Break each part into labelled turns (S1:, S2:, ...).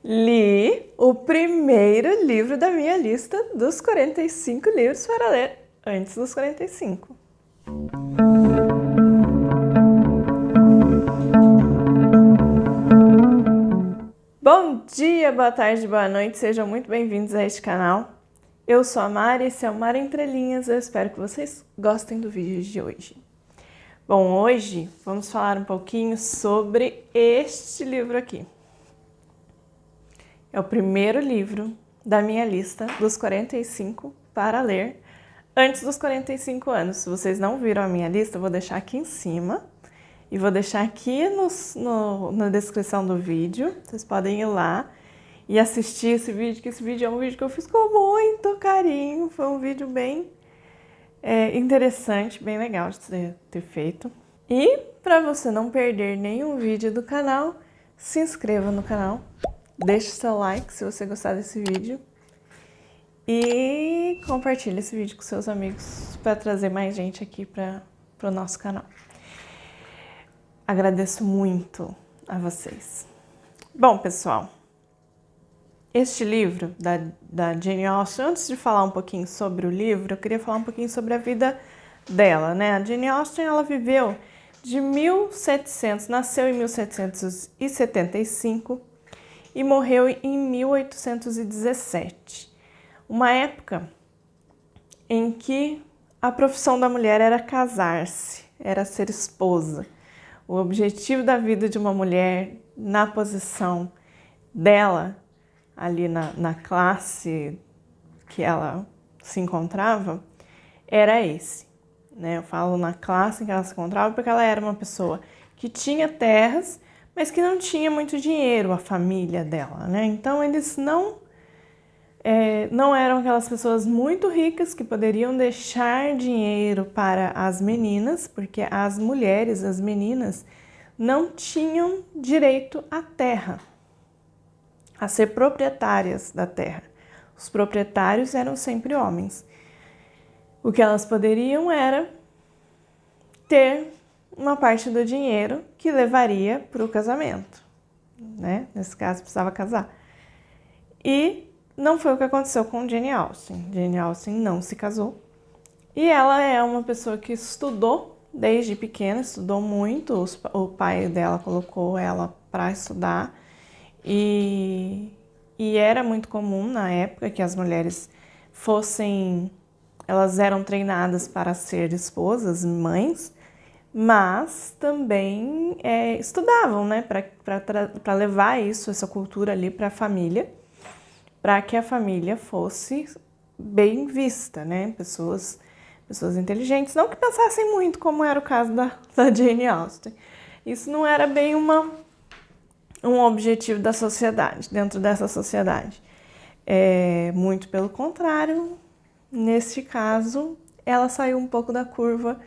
S1: Li o primeiro livro da minha lista dos 45 livros para ler antes dos 45. Bom dia, boa tarde, boa noite, sejam muito bem-vindos a este canal. Eu sou a Mari, esse é o Mar Entre Linhas, eu espero que vocês gostem do vídeo de hoje. Bom, hoje vamos falar um pouquinho sobre este livro aqui. É o primeiro livro da minha lista dos 45 para ler antes dos 45 anos. Se vocês não viram a minha lista, eu vou deixar aqui em cima e vou deixar aqui na descrição do vídeo. Vocês podem ir lá e assistir esse vídeo, que esse vídeo é um vídeo que eu fiz com muito carinho. Foi um vídeo bem interessante, bem legal de ter feito. E para você não perder nenhum vídeo do canal, se inscreva no canal. Deixe seu like se você gostar desse vídeo e compartilhe esse vídeo com seus amigos para trazer mais gente aqui para o nosso canal. Agradeço muito a vocês. Bom, pessoal, este livro da Jane Austen, antes de falar um pouquinho sobre o livro, eu queria falar um pouquinho sobre a vida dela, né? A Jane Austen, ela viveu de 1700, nasceu em 1775, e morreu em 1817, uma época em que a profissão da mulher era casar-se, era ser esposa. O objetivo da vida de uma mulher na posição dela, ali na classe que ela se encontrava, era esse, né? Eu falo na classe em que ela se encontrava porque ela era uma pessoa que tinha terras, mas que não tinha muito dinheiro, a família dela, né? Então, eles não eram aquelas pessoas muito ricas que poderiam deixar dinheiro para as meninas, porque as mulheres, as meninas, não tinham direito à terra, a ser proprietárias da terra. Os proprietários eram sempre homens. O que elas poderiam era ter uma parte do dinheiro que levaria para o casamento, né? Nesse caso, precisava casar. E não foi o que aconteceu com Jane Austen. Jane Austen não se casou. E ela é uma pessoa que estudou desde pequena, estudou muito. O pai dela colocou ela para estudar. E era muito comum na época que as mulheres elas eram treinadas para ser esposas, mães, mas também estudavam, né, para levar essa cultura ali para a família, para que a família fosse bem vista, né, pessoas inteligentes, não que pensassem muito, como era o caso da Jane Austen. Isso não era bem um objetivo da sociedade, dentro dessa sociedade. Muito pelo contrário, neste caso, ela saiu um pouco da curva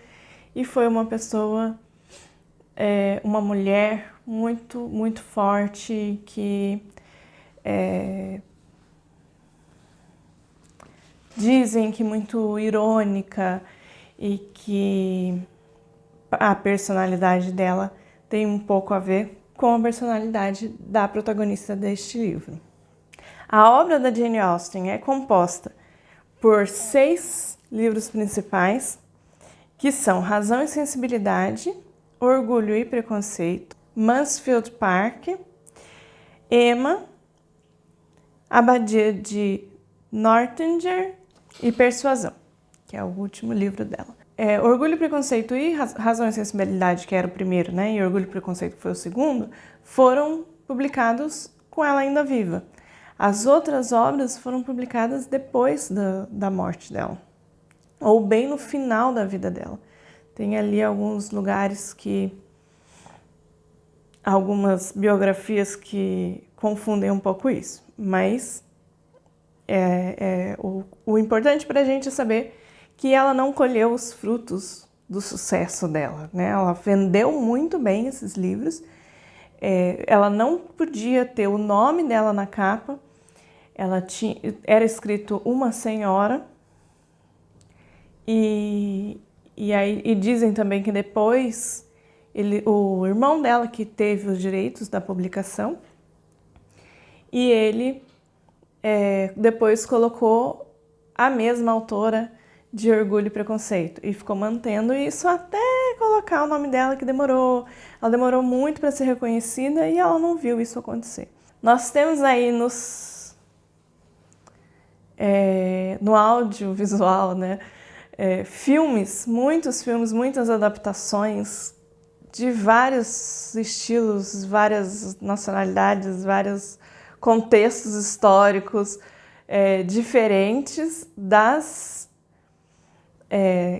S1: e foi uma pessoa, uma mulher muito, muito forte, que dizem que muito irônica, e que a personalidade dela tem um pouco a ver com a personalidade da protagonista deste livro. A obra da Jane Austen é composta por 6 livros principais, que são Razão e Sensibilidade, Orgulho e Preconceito, Mansfield Park, Emma, Abadia de Northanger e Persuasão, que é o último livro dela. Orgulho, Preconceito e Razão e Sensibilidade, que era o primeiro, né, e Orgulho e Preconceito, que foi o segundo, foram publicados com ela ainda viva. As outras obras foram publicadas depois da morte dela, ou bem no final da vida dela. Tem ali alguns lugares algumas biografias que confundem um pouco isso, mas o importante para a gente é saber que ela não colheu os frutos do sucesso dela, né? Ela vendeu muito bem esses livros, ela não podia ter o nome dela na capa, era escrito Uma Senhora, e dizem também que depois o irmão dela que teve os direitos da publicação, e ele depois colocou a mesma autora de Orgulho e Preconceito e ficou mantendo isso até colocar o nome dela, que ela demorou muito para ser reconhecida e ela não viu isso acontecer. Nós temos aí no audiovisual, né, muitos filmes, muitas adaptações de vários estilos, várias nacionalidades, vários contextos históricos diferentes das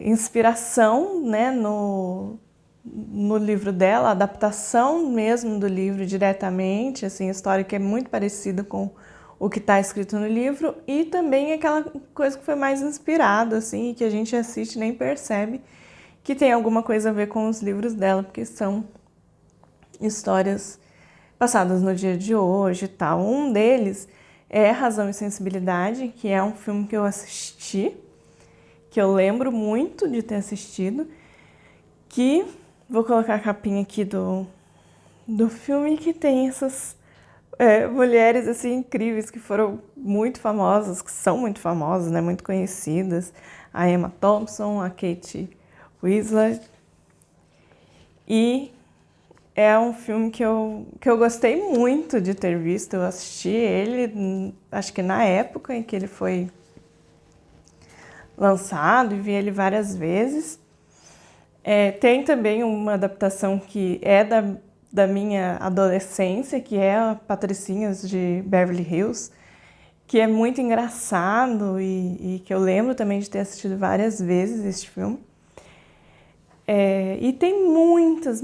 S1: inspiração, né, no livro dela, a adaptação mesmo do livro diretamente, assim, a história que é muito parecida com o que está escrito no livro, e também aquela coisa que foi mais inspirado, assim, que a gente assiste e nem percebe que tem alguma coisa a ver com os livros dela, porque são histórias passadas no dia de hoje e tal. Um deles é Razão e Sensibilidade, que é um filme que eu assisti, que eu lembro muito de ter assistido, que vou colocar a capinha aqui do filme, que tem essas mulheres assim incríveis que foram muito famosas, que são muito famosas, né, muito conhecidas, a Emma Thompson, a Kate Winslet, e é um filme que eu gostei muito de ter visto. Eu assisti ele, acho que na época em que ele foi lançado, e vi ele várias vezes. Tem também uma adaptação que é da minha adolescência, que é a Patricinhas de Beverly Hills, que é muito engraçado e que eu lembro também de ter assistido várias vezes este filme. E tem muitas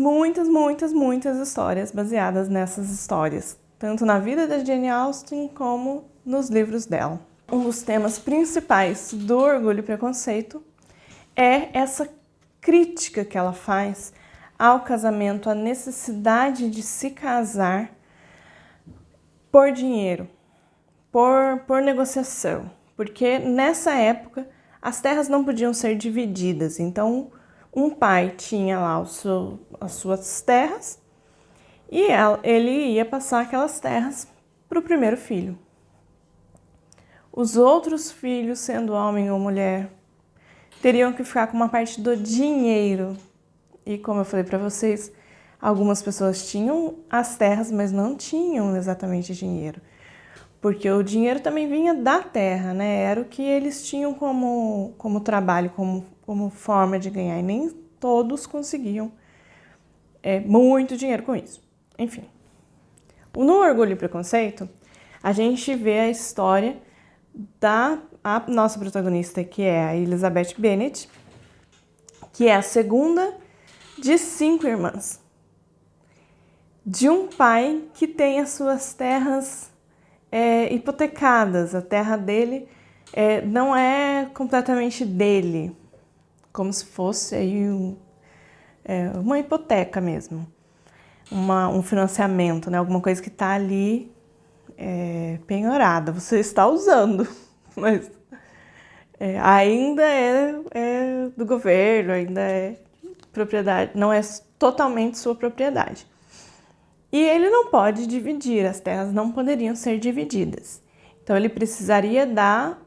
S1: histórias baseadas nessas histórias, tanto na vida da Jane Austen como nos livros dela. Um dos temas principais do Orgulho e Preconceito é essa crítica que ela faz ao casamento, à necessidade de se casar por dinheiro, por negociação, porque nessa época as terras não podiam ser divididas, então um pai tinha lá as suas terras e ele ia passar aquelas terras para o primeiro filho. Os outros filhos, sendo homem ou mulher, teriam que ficar com uma parte do dinheiro. E como eu falei para vocês, algumas pessoas tinham as terras, mas não tinham exatamente dinheiro. Porque o dinheiro também vinha da terra, né? Era o que eles tinham como trabalho, como forma de ganhar. E nem todos conseguiam muito dinheiro com isso. Enfim. No Orgulho e Preconceito, a gente vê a história da nossa protagonista, que é a Elizabeth Bennet, que é a segunda de 5 irmãs, de um pai que tem as suas terras hipotecadas. A terra dele não é completamente dele, como se fosse aí uma hipoteca mesmo, um financiamento, né? Alguma coisa que está ali penhorada, você está usando, mas ainda é do governo, ainda é propriedade, não é totalmente sua propriedade. E ele não pode dividir, as terras não poderiam ser divididas. Então ele precisaria dar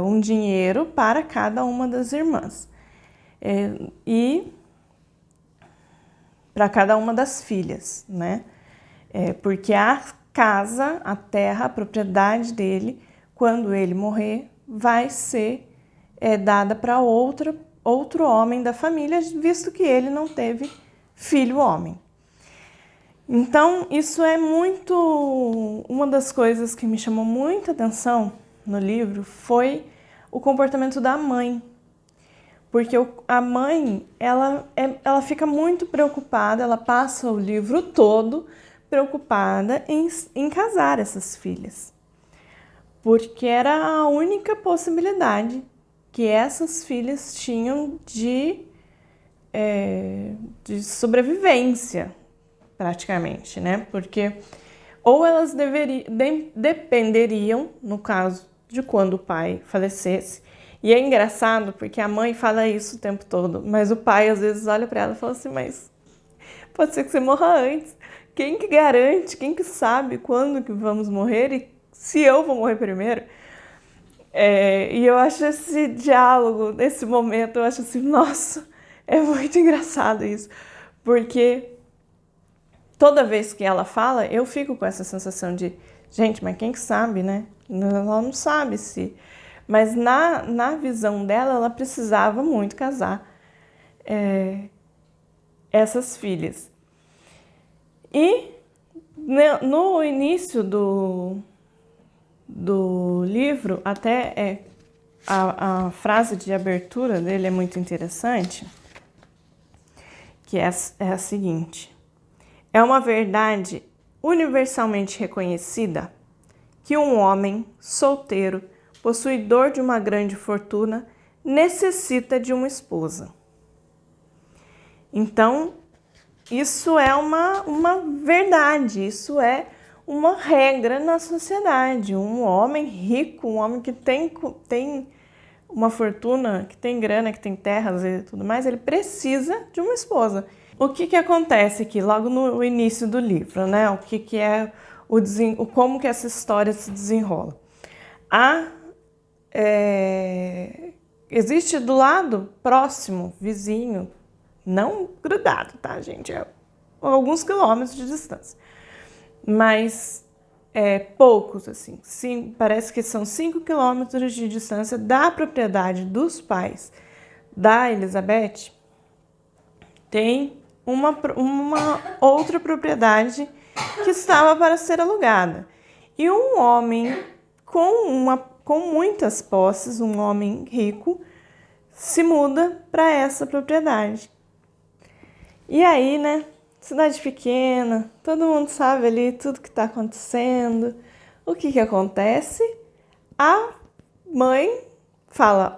S1: um dinheiro para cada uma das irmãs e para cada uma das filhas, né? Porque a casa, a terra, a propriedade dele, quando ele morrer, vai ser dada para outro homem da família, visto que ele não teve filho homem. Então, isso é muito... Uma das coisas que me chamou muita atenção no livro foi o comportamento da mãe. Porque a mãe, ela fica muito preocupada, ela passa o livro todo preocupada em casar essas filhas. Porque era a única possibilidade que essas filhas tinham de sobrevivência, praticamente, né? Porque ou elas dependeriam, no caso de quando o pai falecesse, e é engraçado porque a mãe fala isso o tempo todo, mas o pai às vezes olha para ela e fala assim, mas pode ser que você morra antes, Quem que garante, quem que sabe quando que vamos morrer e se eu vou morrer primeiro? E eu acho esse diálogo, nesse momento, eu acho assim, nossa, é muito engraçado isso. Porque toda vez que ela fala, eu fico com essa sensação de, gente, mas quem que sabe, né? Ela não sabe se... Mas na visão dela, ela precisava muito casar essas filhas. E no início do livro, até a frase de abertura dele é muito interessante, que é a seguinte: é uma verdade universalmente reconhecida que um homem solteiro, possuidor de uma grande fortuna, necessita de uma esposa. Então, isso é uma verdade, isso é uma regra na sociedade. Um homem rico, um homem que tem uma fortuna, que tem grana, que tem terras e tudo mais, ele precisa de uma esposa. O que acontece aqui, logo no início do livro, né? O que é como que essa história se desenrola? Existe do lado próximo, vizinho, não grudado, tá, gente? É alguns quilômetros de distância. Mas poucos, assim. Sim, parece que são 5 quilômetros de distância da propriedade dos pais da Elizabeth. Tem uma outra propriedade que estava para ser alugada. E um homem com muitas posses, um homem rico, se muda para essa propriedade. E aí, né, cidade pequena, todo mundo sabe ali tudo que está acontecendo. O que acontece? A mãe fala,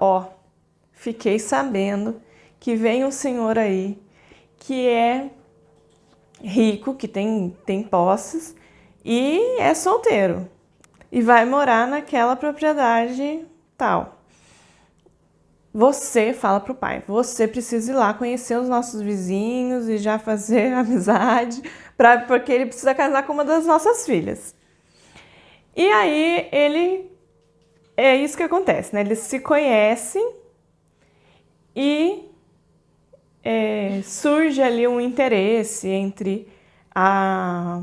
S1: fiquei sabendo que vem um senhor aí que é rico, que tem posses e é solteiro e vai morar naquela propriedade tal. Você fala pro pai, você precisa ir lá conhecer os nossos vizinhos e já fazer amizade, porque ele precisa casar com uma das nossas filhas. E aí é isso que acontece, né? Eles se conhecem e surge ali um interesse entre a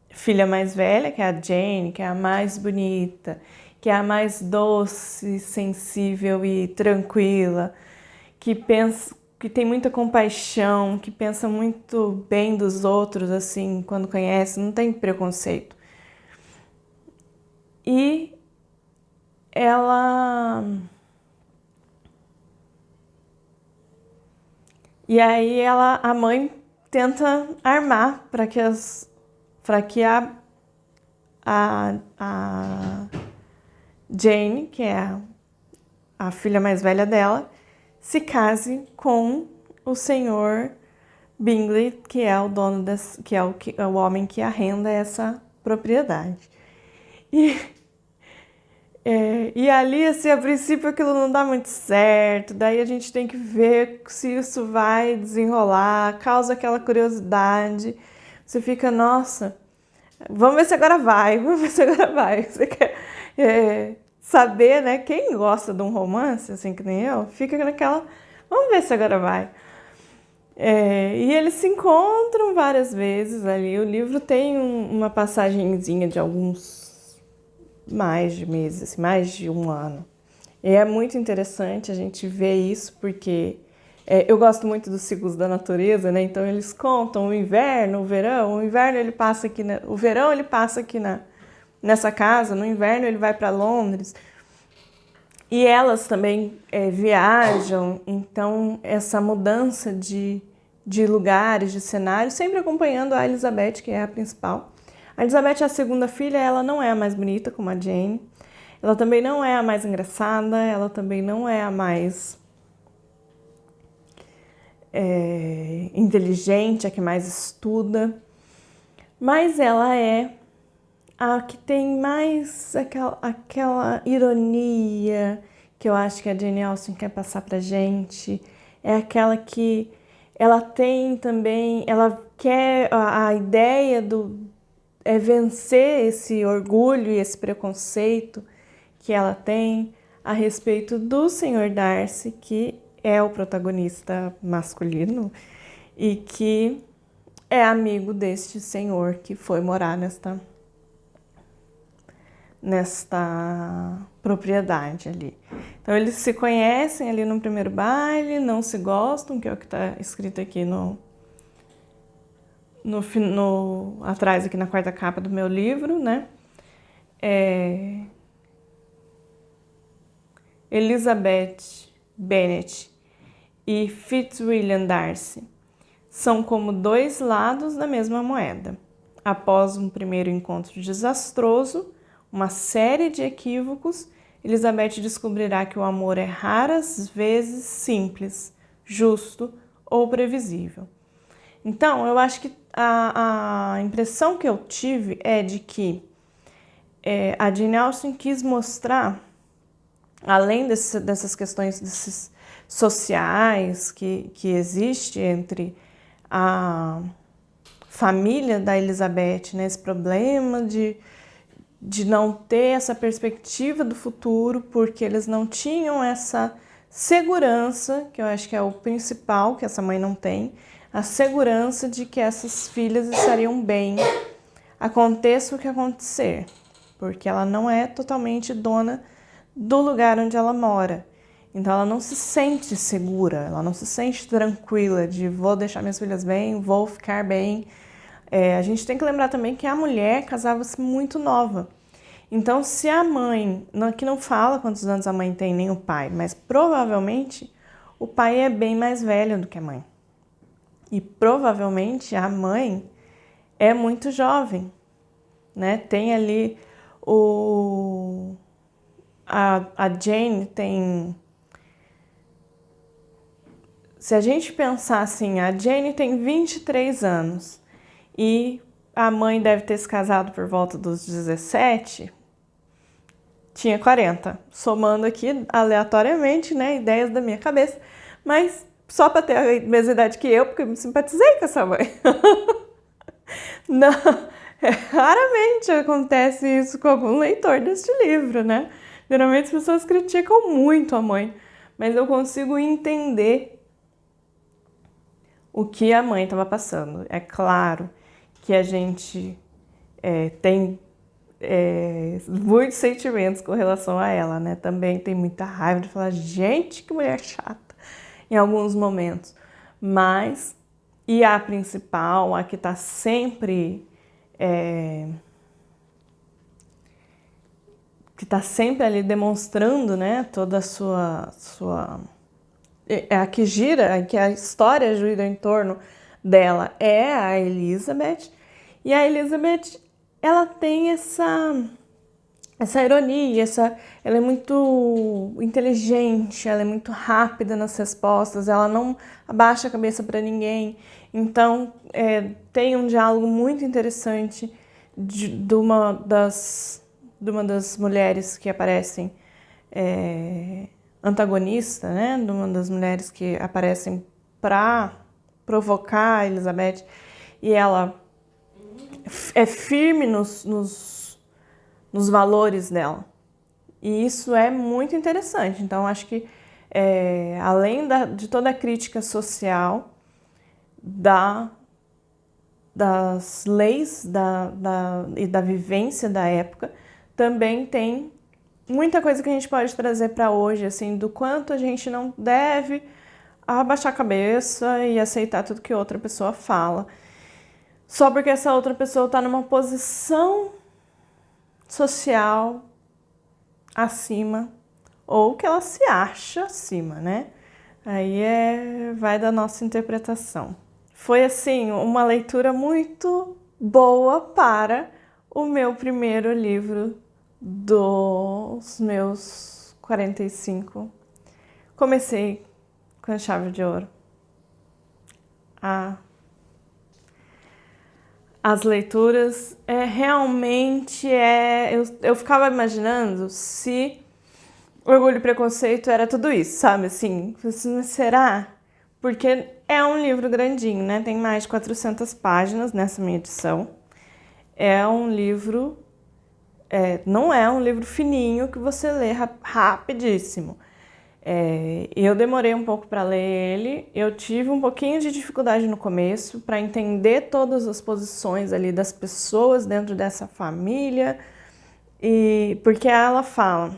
S1: filha mais velha, que é a Jane, que é a mais bonita, que é a mais doce, sensível e tranquila, que tem muita compaixão, que pensa muito bem dos outros, assim, quando conhece, não tem preconceito. E aí a mãe tenta armar para que a Jane, que é a filha mais velha dela, se case com o senhor Bingley, que é o dono que é o homem que arrenda essa propriedade. E ali, assim, a princípio aquilo não dá muito certo, daí a gente tem que ver se isso vai desenrolar, causa aquela curiosidade. Você fica, nossa, vamos ver se agora vai, vamos ver se agora vai. Você quer saber, né? Quem gosta de um romance, assim que nem eu, fica naquela, vamos ver se agora vai. E eles se encontram várias vezes ali. O livro tem uma passagenzinha de mais de meses, assim, mais de um ano. E é muito interessante a gente ver isso, porque eu gosto muito dos ciclos da natureza, né? Então eles contam o inverno, o verão. O inverno ele passa aqui, o verão ele passa aqui nessa casa, no inverno ele vai para Londres. E elas também viajam, então essa mudança de lugares, de cenários, sempre acompanhando a Elizabeth, que é a principal. A Elizabeth é a segunda filha, ela não é a mais bonita como a Jane, ela também não é a mais engraçada, ela também não é a mais inteligente, a que mais estuda, mas ela é a que tem mais aquela ironia que eu acho que a Jane Austen quer passar pra gente. É aquela que ela tem também, ela quer a ideia é vencer esse orgulho e esse preconceito que ela tem a respeito do Sr. Darcy, que é o protagonista masculino e que é amigo deste senhor que foi morar nesta propriedade ali. Então eles se conhecem ali no primeiro baile, não se gostam, que é o que está escrito aqui atrás aqui na quarta capa do meu livro, né? Elizabeth Bennet e Fitzwilliam Darcy são como dois lados da mesma moeda. Após um primeiro encontro desastroso, uma série de equívocos, Elizabeth descobrirá que o amor é raras vezes simples, justo ou previsível. Então, eu acho que a impressão que eu tive é de que a Jane Austen quis mostrar, além dessas questões sociais que existe entre a família da Elizabeth, né, esse problema de não ter essa perspectiva do futuro, porque eles não tinham essa segurança, que eu acho que é o principal, que essa mãe não tem, a segurança de que essas filhas estariam bem, aconteça o que acontecer, porque ela não é totalmente dona do lugar onde ela mora. Então ela não se sente segura, ela não se sente tranquila de vou deixar minhas filhas bem, vou ficar bem. A gente tem que lembrar também que a mulher casava-se muito nova. Então, se a mãe, aqui não fala quantos anos a mãe tem, nem o pai, mas provavelmente o pai é bem mais velho do que a mãe. E provavelmente a mãe é muito jovem, né? Tem ali a Jane tem... Se a gente pensar assim, a Jane tem 23 anos e a mãe deve ter se casado por volta dos 17, tinha 40. Somando aqui aleatoriamente, né, ideias da minha cabeça, mas só para ter a mesma idade que eu, porque eu me simpatizei com essa mãe. Não, raramente acontece isso com algum leitor deste livro, né? Geralmente as pessoas criticam muito a mãe, mas eu consigo entender o que a mãe estava passando. É claro que a gente tem muitos sentimentos com relação a ela, né? Também tem muita raiva de falar, gente, que mulher chata, em alguns momentos. Mas, e a principal, a que está sempre... que está sempre ali demonstrando, né, toda a sua a que gira, que a história gira em torno dela é a Elizabeth, e a Elizabeth, ela tem essa ironia, ela é muito inteligente, ela é muito rápida nas respostas, ela não abaixa a cabeça para ninguém, então tem um diálogo muito interessante de uma das mulheres que aparecem antagonista, né? De uma das mulheres que aparecem para provocar a Elizabeth, e ela é firme nos valores dela. E isso é muito interessante. Então, acho que além de toda a crítica social das leis e da vivência da época, também tem muita coisa que a gente pode trazer para hoje, assim, do quanto a gente não deve abaixar a cabeça e aceitar tudo que outra pessoa fala, só porque essa outra pessoa está numa posição social acima, ou que ela se acha acima, né? Aí vai da nossa interpretação. Foi, assim, uma leitura muito boa para o meu primeiro livro dos meus 45. Comecei com a chave de ouro. As leituras realmente eu ficava imaginando se Orgulho e Preconceito era tudo isso, sabe? Assim, será? Porque É um livro grandinho, né? Tem mais de 400 páginas nessa minha edição. É um livro... não é um livro fininho que você lê rapidíssimo. Eu demorei um pouco para ler ele, eu tive um pouquinho de dificuldade no começo para entender todas as posições ali das pessoas dentro dessa família, e porque ela fala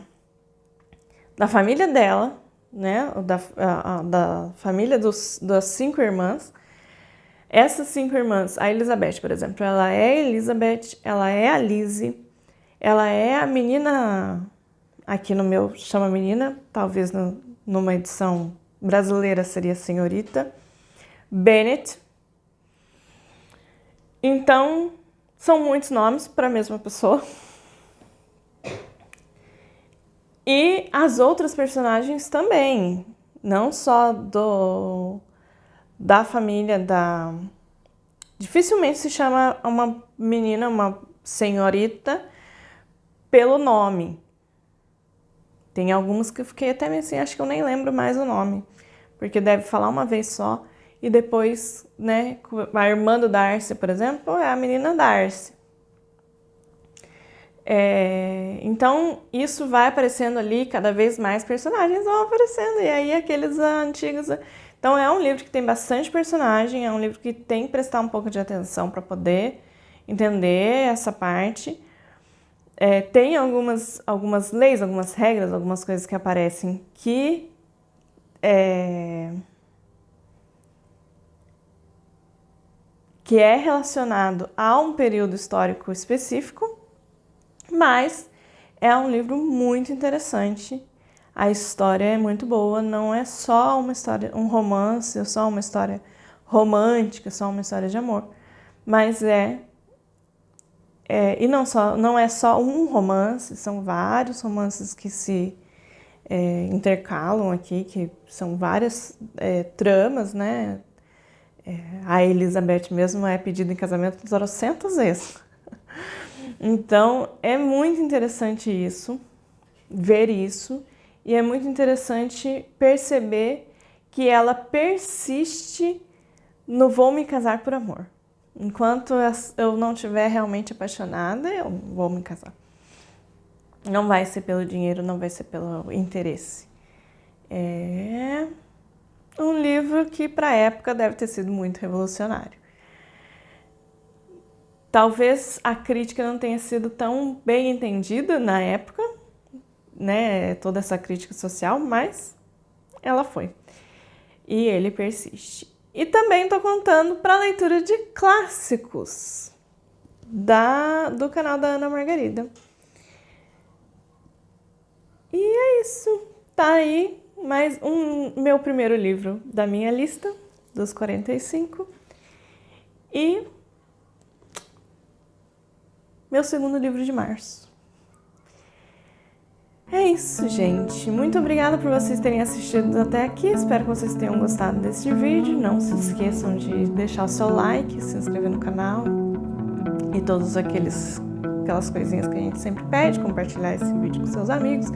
S1: da família dela, né, da família das 5 irmãs. Essas 5 irmãs, a Elizabeth, por exemplo, ela é a Elizabeth, ela é a Lizzie, ela é a menina, aqui no meu chama menina, talvez numa edição brasileira seria a senhorita, Bennet. Então, são muitos nomes para a mesma pessoa. E as outras personagens também, não só da família da... Dificilmente se chama uma menina, uma senhorita, pelo nome. Tem algumas que eu fiquei até meio assim, acho que eu nem lembro mais o nome, porque deve falar uma vez só e depois, né, a irmã do Darcy, por exemplo, é a menina Darcy. Então, isso vai aparecendo ali, cada vez mais personagens vão aparecendo, e aí aqueles antigos... Então, é um livro que tem bastante personagem, é um livro que tem que prestar um pouco de atenção para poder entender essa parte. Tem algumas leis, algumas regras, algumas coisas que aparecem que é relacionado a um período histórico específico, mas é um livro muito interessante. A história é muito boa, não é só uma história, um romance, ou só uma história romântica, só uma história de amor, mas e não é só um romance, são vários romances que se intercalam aqui, que são várias tramas, né? A Elizabeth mesmo é pedida em casamento 400 vezes. Então, é muito interessante isso, ver isso, e é muito interessante perceber que ela persiste no vou me casar por amor. Enquanto eu não estiver realmente apaixonada, eu vou me casar. Não vai ser pelo dinheiro, não vai ser pelo interesse. É um livro que para a época deve ter sido muito revolucionário. Talvez a crítica não tenha sido tão bem entendida na época, né, toda essa crítica social, mas ela foi. E ele persiste. E também estou contando para a leitura de clássicos do canal da Ana Margarida. E é isso. Tá aí mais meu primeiro livro da minha lista, dos 45. E meu segundo livro de março. É isso, gente. Muito obrigada por vocês terem assistido até aqui. Espero que vocês tenham gostado desse vídeo. Não se esqueçam de deixar o seu like, se inscrever no canal e todas aquelas coisinhas que a gente sempre pede, compartilhar esse vídeo com seus amigos.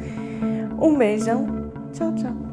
S1: Um beijão. Tchau, tchau.